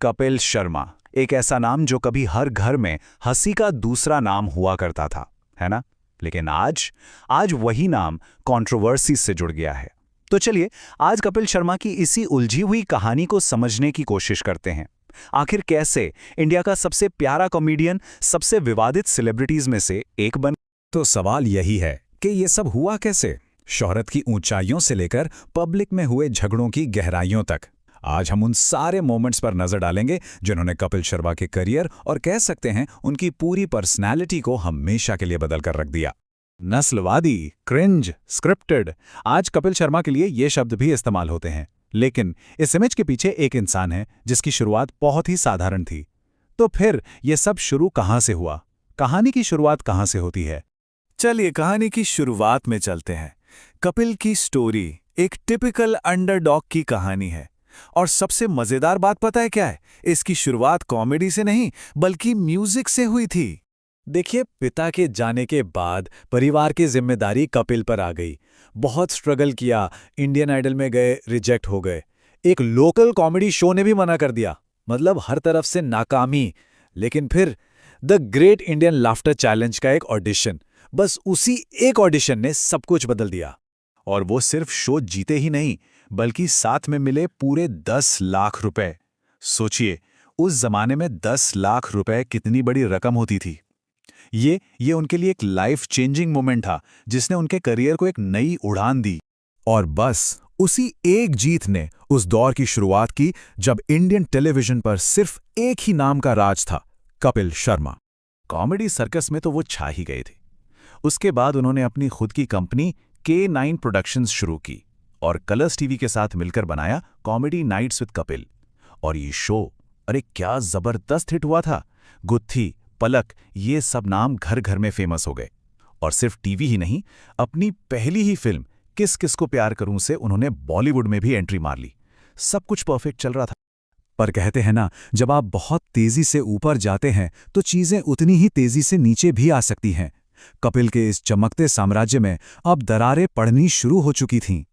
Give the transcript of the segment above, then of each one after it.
कपिल शर्मा, एक ऐसा नाम जो कभी हर घर में हंसी का दूसरा नाम हुआ करता था, है ना? लेकिन आज आज वही नाम कंट्रोवर्सी से जुड़ गया है। तो चलिए आज कपिल शर्मा की इसी उलझी हुई कहानी को समझने की कोशिश करते हैं। आखिर कैसे इंडिया का सबसे प्यारा कॉमेडियन सबसे विवादित सेलिब्रिटीज में से एक बन। तो सवाल यही है कि ये सब हुआ कैसे, शोहरत की ऊंचाइयों से लेकर पब्लिक में हुए झगड़ों की गहराइयों तक। आज हम उन सारे मोमेंट्स पर नजर डालेंगे जिन्होंने कपिल शर्मा के करियर और कह सकते हैं उनकी पूरी पर्सनैलिटी को हमेशा के लिए बदल कर रख दिया। नस्लवादी, क्रिंज, स्क्रिप्टेड, आज कपिल शर्मा के लिए ये शब्द भी इस्तेमाल होते हैं। लेकिन इस इमेज के पीछे एक इंसान है जिसकी शुरुआत बहुत ही साधारण थी। तो फिर ये सब शुरू कहां से हुआ? कहानी की शुरुआत कहां से होती है? चलिए कहानी की शुरुआत में चलते हैं। कपिल की स्टोरी एक टिपिकल अंडरडॉग की कहानी है। और सबसे मजेदार बात पता है क्या है? इसकी शुरुआत कॉमेडी से नहीं बल्कि म्यूजिक से हुई थी। देखिए, पिता के जाने के बाद परिवार की जिम्मेदारी कपिल पर आ गई। बहुत स्ट्रगल किया, इंडियन आइडल में गए, रिजेक्ट हो गए। एक लोकल कॉमेडी शो ने भी मना कर दिया, मतलब हर तरफ से नाकामी। लेकिन फिर the great Indian laughter challenge का एक ऑडिशन, बस उसी एक ऑडिशन ने सब कुछ बदल दिया। और वो सिर्फ शो जीते ही नहीं बल्कि साथ में मिले पूरे 10 लाख रुपए। सोचिए, उस जमाने में 10 लाख रुपए कितनी बड़ी रकम होती थी। ये उनके लिए एक लाइफ चेंजिंग मोमेंट था जिसने उनके करियर को एक नई उड़ान दी। और बस उसी एक जीत ने उस दौर की शुरुआत की जब इंडियन टेलीविजन पर सिर्फ एक ही नाम का राज था, कपिल शर्मा। कॉमेडी सर्कस में तो वो छा ही गए थे। उसके बाद उन्होंने अपनी खुद की कंपनी K9 प्रोडक्शंस शुरू की और कलर्स टीवी के साथ मिलकर बनाया कॉमेडी नाइट्स विद कपिल। और ये शो, अरे क्या जबरदस्त हिट हुआ था। गुत्थी, पलक, ये सब नाम घर घर में फेमस हो गए। और सिर्फ टीवी ही नहीं, अपनी पहली ही फिल्म किस किस को प्यार करूं से उन्होंने बॉलीवुड में भी एंट्री मार ली। सब कुछ परफेक्ट चल रहा था। पर कहते हैं ना, जब आप बहुत तेजी से ऊपर जाते हैं तो चीजें उतनी ही तेजी से नीचे भी आ सकती हैं। कपिल के इस चमकते साम्राज्य में अब दरारें पड़नी शुरू हो चुकी थीं।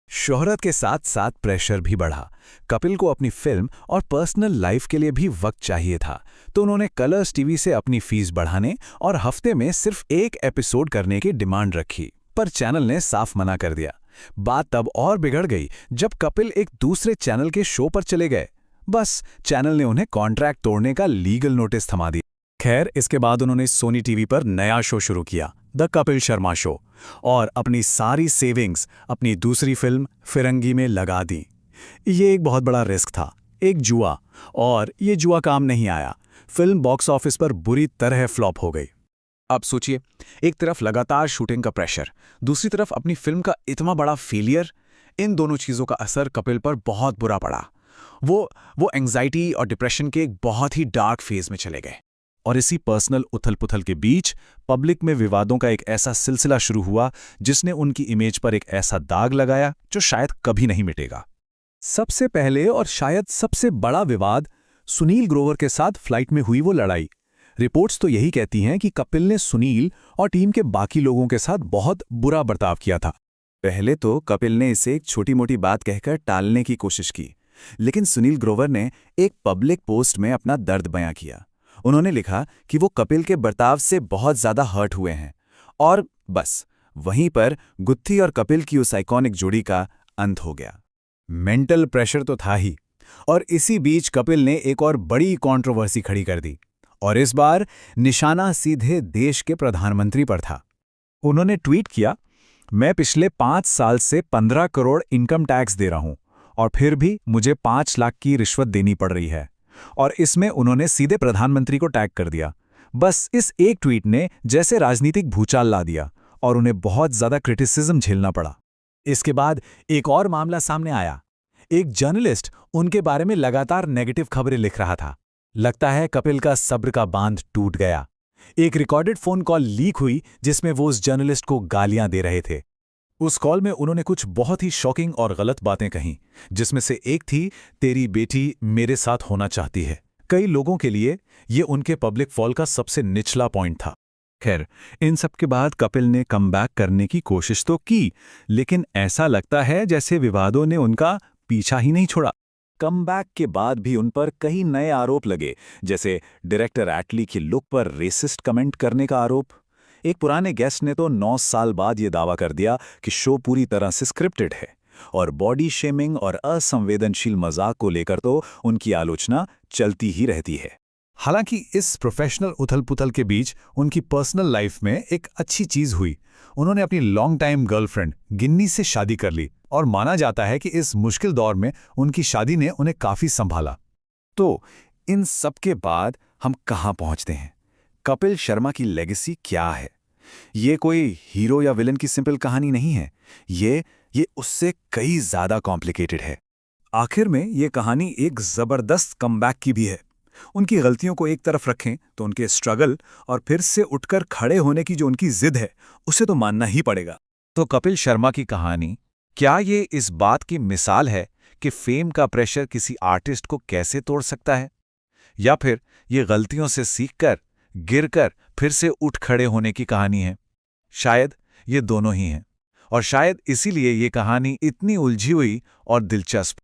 शोहरत के साथ साथ प्रेशर भी बढ़ा। कपिल को अपनी फिल्म और पर्सनल लाइफ के लिए भी वक्त चाहिए था, तो उन्होंने कलर्स टीवी से अपनी फीस बढ़ाने और हफ्ते में सिर्फ एक एपिसोड करने की डिमांड रखी। पर चैनल ने साफ मना कर दिया। बात तब और बिगड़ गई जब कपिल एक दूसरे चैनल के शो पर चले गए। बस चैनल ने उन्हें कॉन्ट्रैक्ट तोड़ने का लीगल नोटिस थमा दिया। खैर, इसके बाद उन्होंने सोनी टीवी पर नया शो शुरू किया, द कपिल शर्मा शो, और अपनी सारी सेविंग्स अपनी दूसरी फिल्म फिरंगी में लगा दी। ये एक बहुत बड़ा रिस्क था, एक जुआ, और ये जुआ काम नहीं आया। फिल्म बॉक्स ऑफिस पर बुरी तरह फ्लॉप हो गई। अब सोचिए, एक तरफ लगातार शूटिंग का प्रेशर, दूसरी तरफ अपनी फिल्म का इतना बड़ा फेलियर। इन दोनों चीज़ों का असर कपिल पर बहुत बुरा पड़ा। वो एंग्जाइटी और डिप्रेशन के एक बहुत ही डार्क फेज में चले गए। और इसी पर्सनल उथल-पुथल के बीच पब्लिक में विवादों का एक ऐसा सिलसिला शुरू हुआ जिसने उनकी इमेज पर एक ऐसा दाग लगाया जो शायद कभी नहीं मिटेगा। सबसे पहले और शायद सबसे बड़ा विवाद सुनील ग्रोवर के साथ फ्लाइट में हुई वो लड़ाई। रिपोर्ट्स तो यही कहती हैं कि कपिल ने सुनील और टीम के बाकी लोगों के साथ बहुत बुरा बर्ताव किया था। पहले तो कपिल ने इसे एक छोटी-मोटी बात कहकर टालने की कोशिश की, लेकिन सुनील ग्रोवर ने एक पब्लिक पोस्ट में अपना दर्द बयां किया। उन्होंने लिखा कि वो कपिल के बर्ताव से बहुत ज्यादा हर्ट हुए हैं। और बस वहीं पर गुत्थी और कपिल की उस आइकॉनिक जोड़ी का अंत हो गया। मेंटल प्रेशर तो था ही, और इसी बीच कपिल ने एक और बड़ी कंट्रोवर्सी खड़ी कर दी, और इस बार निशाना सीधे देश के प्रधानमंत्री पर था। उन्होंने ट्वीट किया, मैं पिछले 5 साल से 15 करोड़ इनकम टैक्स दे रहा हूं और फिर भी मुझे 5 लाख की रिश्वत देनी पड़ रही है। और इसमें उन्होंने सीधे प्रधानमंत्री को टैग कर दिया। बस इस एक ट्वीट ने जैसे राजनीतिक भूचाल ला दिया और उन्हें बहुत ज्यादा क्रिटिसिज्म झेलना पड़ा। इसके बाद एक और मामला सामने आया। एक जर्नलिस्ट उनके बारे में लगातार नेगेटिव खबरें लिख रहा था। लगता है कपिल का सब्र का बांध टूट गया। एक रिकॉर्डेड फोन कॉल लीक हुई जिसमें वो उस जर्नलिस्ट को गालियां दे रहे थे। उस कॉल में उन्होंने कुछ बहुत ही शॉकिंग और गलत बातें कहीं, जिसमें से एक थी, तेरी बेटी मेरे साथ होना चाहती है। कई लोगों के लिए ये उनके पब्लिक फॉल का सबसे निचला पॉइंट था। खैर, इन सब के बाद कपिल ने कमबैक करने की कोशिश तो की, लेकिन ऐसा लगता है जैसे विवादों ने उनका पीछा ही नहीं छोड़ा। कमबैक के बाद भी उन पर कई नए आरोप लगे, जैसे डायरेक्टर एटली की लुक पर रेसिस्ट कमेंट करने का आरोप। एक पुराने गेस्ट ने तो 9 साल बाद ये दावा कर दिया कि शो पूरी तरह से स्क्रिप्टेड है। और बॉडी शेमिंग और असंवेदनशील मजाक को लेकर तो उनकी आलोचना चलती ही रहती है। हालांकि इस प्रोफेशनल उथल-पुथल के बीच उनकी पर्सनल लाइफ में एक अच्छी चीज हुई। उन्होंने अपनी लॉन्ग टाइम गर्लफ्रेंड गिन्नी से शादी कर ली और माना जाता है कि इस मुश्किल दौर में उनकी शादी ने उन्हें काफी संभाला। तो इन सब के बाद हम कहाँ पहुंचते हैं? कपिल शर्मा की लेगेसी क्या है? ये कोई हीरो या विलन की सिंपल कहानी नहीं है। ये उससे कई ज्यादा कॉम्प्लिकेटेड है। आखिर में ये कहानी एक जबरदस्त कमबैक की भी है। उनकी गलतियों को एक तरफ रखें तो उनके स्ट्रगल और फिर से उठकर खड़े होने की जो उनकी जिद है, उसे तो मानना ही पड़ेगा। तो कपिल शर्मा की कहानी, क्या ये इस बात की मिसाल है कि फेम का प्रेशर किसी आर्टिस्ट को कैसे तोड़ सकता है? या फिर ये गलतियों से सीखकर, गिरकर फिर से उठ खड़े होने की कहानी है? शायद ये दोनों ही हैं। और शायद इसीलिए ये कहानी इतनी उलझी हुई और दिलचस्प